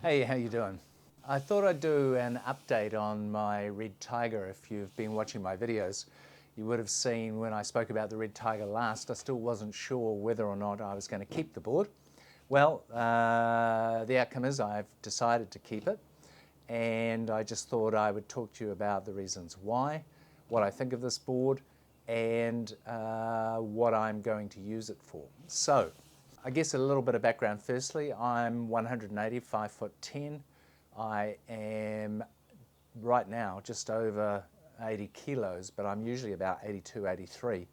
Hey, how you doing? I thought I'd do an update on my Red Tiger. If you've been watching my videos, you would have seen when I spoke about the Red Tiger last, I still wasn't sure whether or not I was going to keep the board. Well, the outcome is I've decided to keep it, and I just thought I would talk to you about the reasons why, what I think of this board, and what I'm going to use it for. So, I guess a little bit of background firstly. I'm 180, 5'10". I am right now just over 80 kilos, but I'm usually about 82, 83.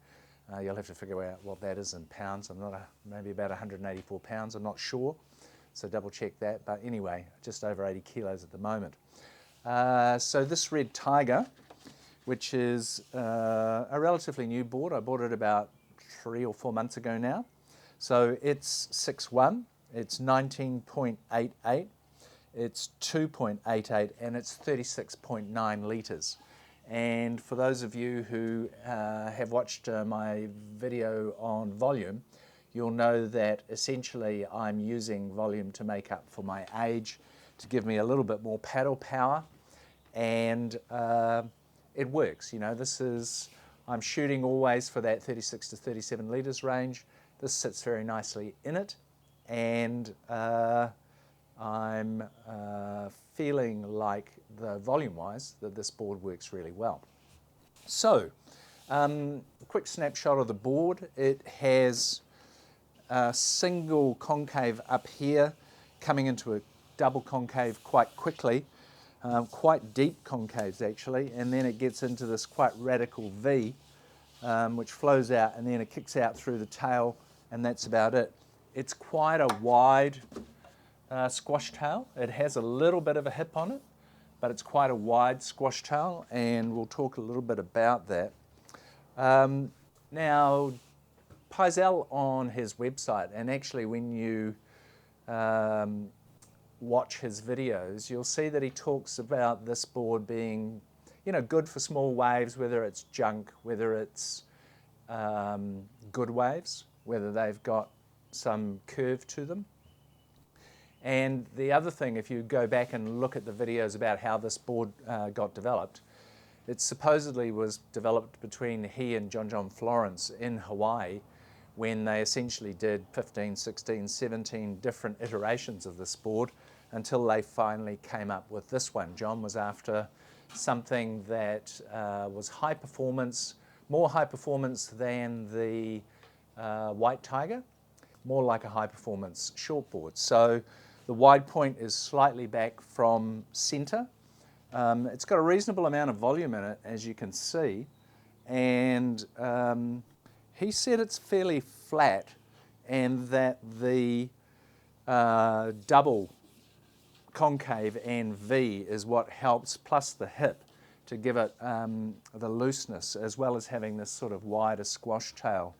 You'll have to figure out what that is in pounds. I'm not maybe about 184 pounds, I'm not sure. So double check that. But anyway, just over 80 kilos at the moment. So this Red Tiger, which is a relatively new board. I bought it about 3 or 4 months ago now. So it's 6'1", it's 19.88, it's 2.88, and it's 36.9 litres. And for those of you who have watched my video on volume, you'll know that essentially I'm using volume to make up for my age, to give me a little bit more paddle power, and it works. You know, I'm shooting always for that 36 to 37 litres range. This sits very nicely in it, and I'm feeling like, volume-wise, that this board works really well. So, a quick snapshot of the board. It has a single concave up here, coming into a double concave quite quickly, quite deep concaves actually, and then it gets into this quite radical V, which flows out, and then it kicks out through the tail, and that's about it. It's quite a wide squash tail. It has a little bit of a hip on it, but it's quite a wide squash tail, and we'll talk a little bit about that. Now, Pyzel on his website, and actually when you watch his videos, you'll see that he talks about this board being, you know, good for small waves, whether it's junk, whether it's good waves, whether they've got some curve to them. And the other thing, if you go back and look at the videos about how this board got developed, it supposedly was developed between he and John Florence in Hawaii, when they essentially did 15, 16, 17 different iterations of this board until they finally came up with this one. John was after something that was high performance, more high performance than the White Tiger, more like a high performance shortboard. So the wide point is slightly back from center. It's got a reasonable amount of volume in it, as you can see, and he said it's fairly flat, and that the double concave and V is what helps, plus the hip, to give it the looseness, as well as having this sort of wider squash tail.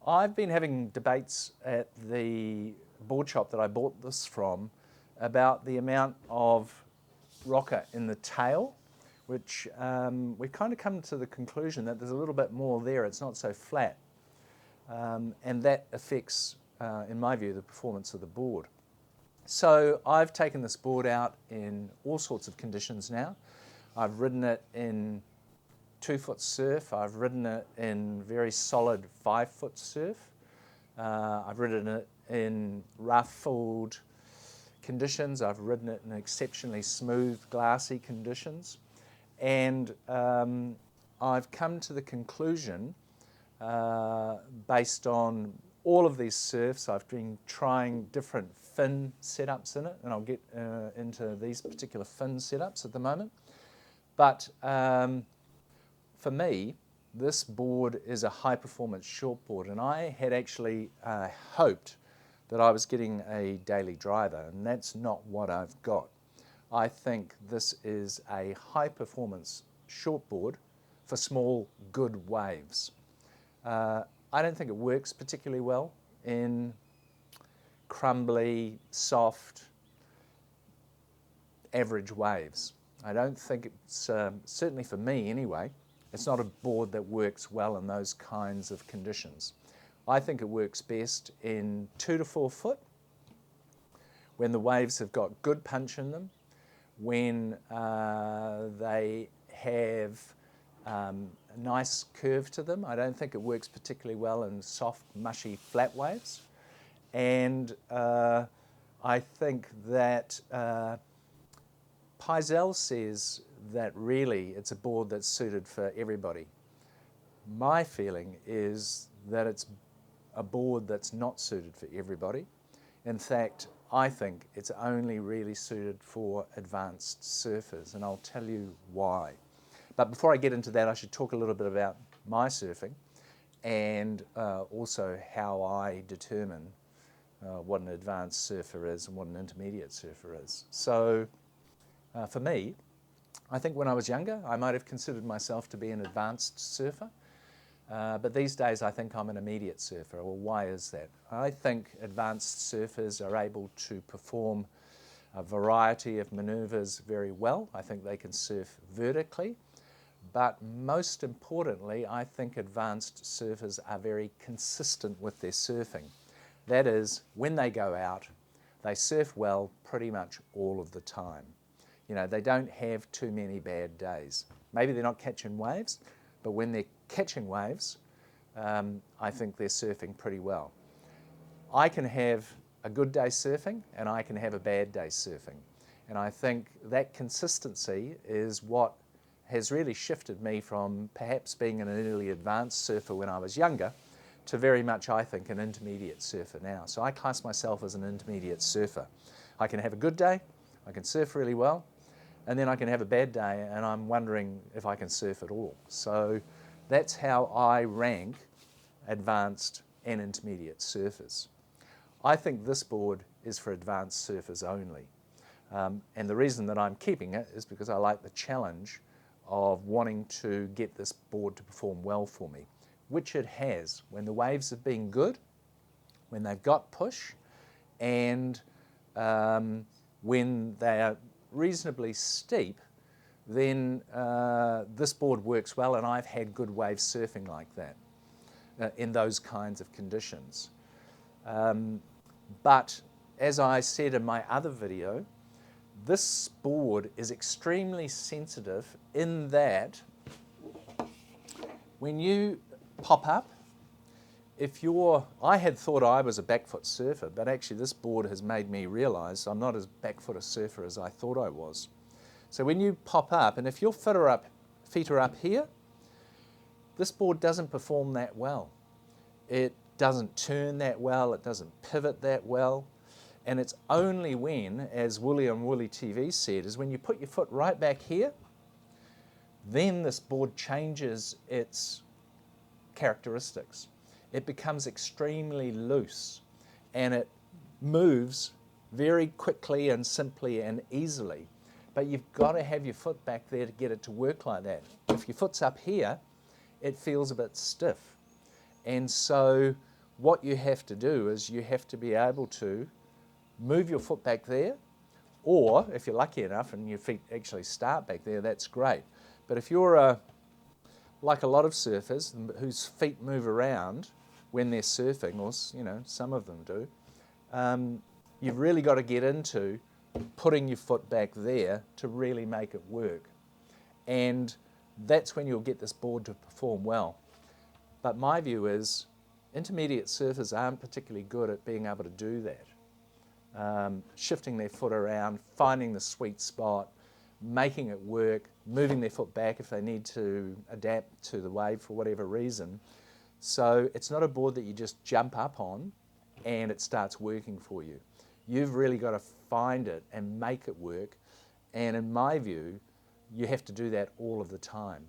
I've been having debates at the board shop that I bought this from about the amount of rocker in the tail, which we've kind of come to the conclusion that there's a little bit more there. It's not so flat, and that affects, in my view, the performance of the board. So I've taken this board out in all sorts of conditions now. I've ridden it in 2-foot surf, I've ridden it in very solid 5-foot surf, I've ridden it in ruffled conditions, I've ridden it in exceptionally smooth, glassy conditions, and I've come to the conclusion, based on all of these surfs, I've been trying different fin setups in it, and I'll get into these particular fin setups at the moment, but for me, this board is a high-performance shortboard, and I had actually hoped that I was getting a daily driver, and that's not what I've got. I think this is a high-performance shortboard for small, good waves. I don't think it works particularly well in crumbly, soft, average waves. I don't think it's, certainly for me anyway, it's not a board that works well in those kinds of conditions. I think it works best in 2 to 4 foot, when the waves have got good punch in them, when they have a nice curve to them. I don't think it works particularly well in soft, mushy, flat waves. And I think that Pyzel says that really it's a board that's suited for everybody. My feeling is that it's a board that's not suited for everybody. In fact, I think it's only really suited for advanced surfers, and I'll tell you why. But before I get into that, I should talk a little bit about my surfing and also how I determine what an advanced surfer is and what an intermediate surfer is. So for me, I think when I was younger, I might have considered myself to be an advanced surfer. But these days I think I'm an immediate surfer. Well, why is that? I think advanced surfers are able to perform a variety of maneuvers very well. I think they can surf vertically. But most importantly, I think advanced surfers are very consistent with their surfing. That is, when they go out, they surf well pretty much all of the time. You know, they don't have too many bad days. Maybe they're not catching waves, but when they're catching waves, I think they're surfing pretty well. I can have a good day surfing and I can have a bad day surfing. And I think that consistency is what has really shifted me from perhaps being an early advanced surfer when I was younger to very much, I think, an intermediate surfer now. So I class myself as an intermediate surfer. I can have a good day, I can surf really well, and then I can have a bad day and I'm wondering if I can surf at all. So that's how I rank advanced and intermediate surfers. I think this board is for advanced surfers only. And the reason that I'm keeping it is because I like the challenge of wanting to get this board to perform well for me, which it has. When the waves have been good, when they've got push, and when they are reasonably steep, then this board works well, and I've had good wave surfing like that in those kinds of conditions. But as I said in my other video, this board is extremely sensitive in that when you pop up, I had thought I was a backfoot surfer, but actually this board has made me realize I'm not as backfoot a surfer as I thought I was. So when you pop up, and if your feet are up here, this board doesn't perform that well. It doesn't turn that well, it doesn't pivot that well. And it's only when, as Wooly on Wooly TV said, is when you put your foot right back here, then this board changes its characteristics. It becomes extremely loose and it moves very quickly and simply and easily. But you've got to have your foot back there to get it to work like that. If your foot's up here, it feels a bit stiff. And so what you have to do is you have to be able to move your foot back there, or if you're lucky enough and your feet actually start back there, that's great. But if you're like a lot of surfers whose feet move around when they're surfing, or some of them do, you've really got to get into putting your foot back there to really make it work. And that's when you'll get this board to perform well. But my view is intermediate surfers aren't particularly good at being able to do that. Shifting their foot around, finding the sweet spot, making it work, moving their foot back if they need to adapt to the wave for whatever reason. So it's not a board that you just jump up on and it starts working for you. You've really got to find it and make it work, and in my view, you have to do that all of the time.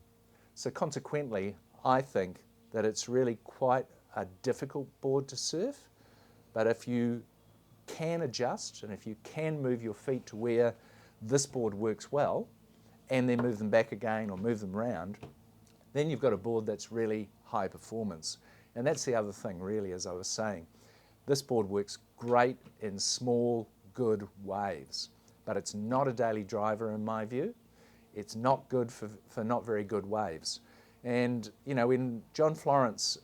So consequently, I think that it's really quite a difficult board to surf, but if you can adjust and if you can move your feet to where this board works well and then move them back again or move them around, then you've got a board that's really high performance. And that's the other thing really, as I was saying. This board works great in small, good waves, but it's not a daily driver in my view. It's not good for not very good waves. And when John Florence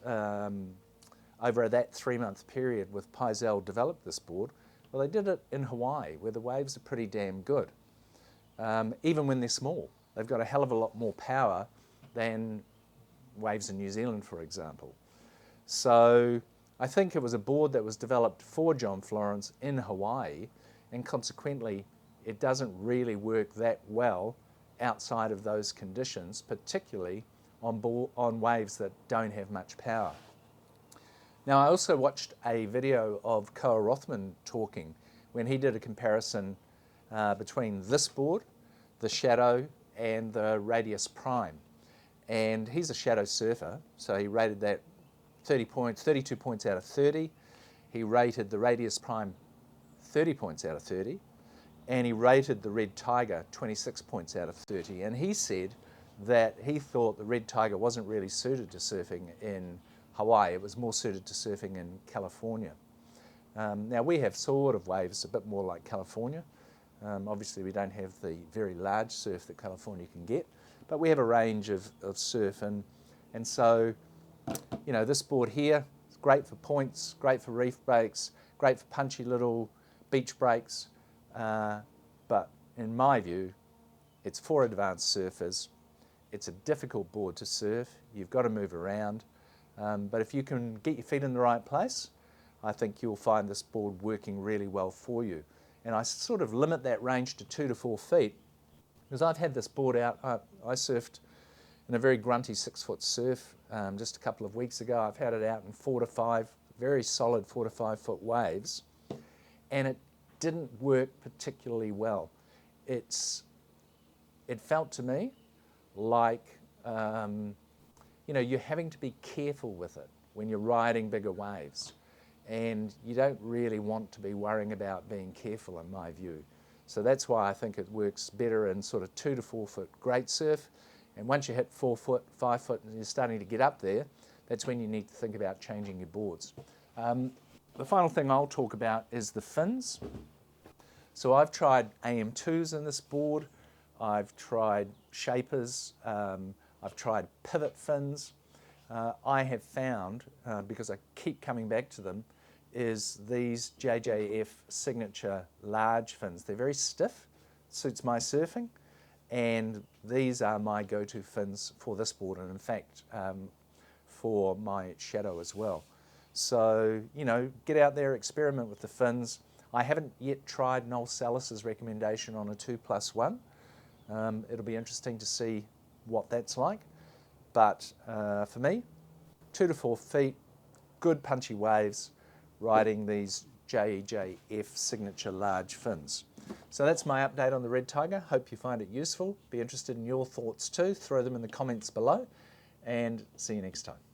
over that 3-month period with Pyzel developed this board, Well, they did it in Hawaii, where the waves are pretty damn good. Even when they're small, they've got a hell of a lot more power than waves in New Zealand, for example. So I think it was a board that was developed for John Florence in Hawaii, and consequently it doesn't really work that well outside of those conditions, particularly on waves that don't have much power. Now, I also watched a video of Koa Rothman talking when he did a comparison between this board, the Shadow, and the Radius Prime. And he's a shadow surfer, so he rated that 32 points out of 30. He rated the Radius Prime 30 points out of 30. And he rated the Red Tiger 26 points out of 30. And he said that he thought the Red Tiger wasn't really suited to surfing in Hawaii. It was more suited to surfing in California. Now, we have sort of waves a bit more like California. Obviously, we don't have the very large surf that California can get, but we have a range of surf. And so, you know, this board here is great for points, great for reef breaks, great for punchy little beach breaks. But in my view, it's for advanced surfers. It's a difficult board to surf. You've got to move around. But if you can get your feet in the right place, I think you'll find this board working really well for you. And I sort of limit that range to 2 to 4 feet because I've had this board out. I surfed in a very grunty 6-foot surf just a couple of weeks ago. I've had it out in 4 to 5, very solid 4 to 5 foot waves, and it didn't work particularly well. It felt to me like you know, you're having to be careful with it when you're riding bigger waves, and you don't really want to be worrying about being careful, in my view. So that's why I think it works better in sort of 2 to 4 foot great surf, and once you hit 4 foot, 5 foot, and you're starting to get up there, that's when you need to think about changing your boards. The final thing I'll talk about is the fins. So I've tried AM2s in this board, I've tried shapers, I've tried pivot fins. I have found, because I keep coming back to them, is these JJF signature large fins. They're very stiff, suits my surfing, and these are my go-to fins for this board, and in fact for my Shadow as well. So, you know, get out there, experiment with the fins. I haven't yet tried Noel Salas's recommendation on a 2+1. It'll be interesting to see what that's like. But for me, 2 to 4 feet, good punchy waves, riding these JJF signature large fins. So that's my update on the Red Tiger. Hope you find it useful. Be interested in your thoughts too. Throw them in the comments below, and see you next time.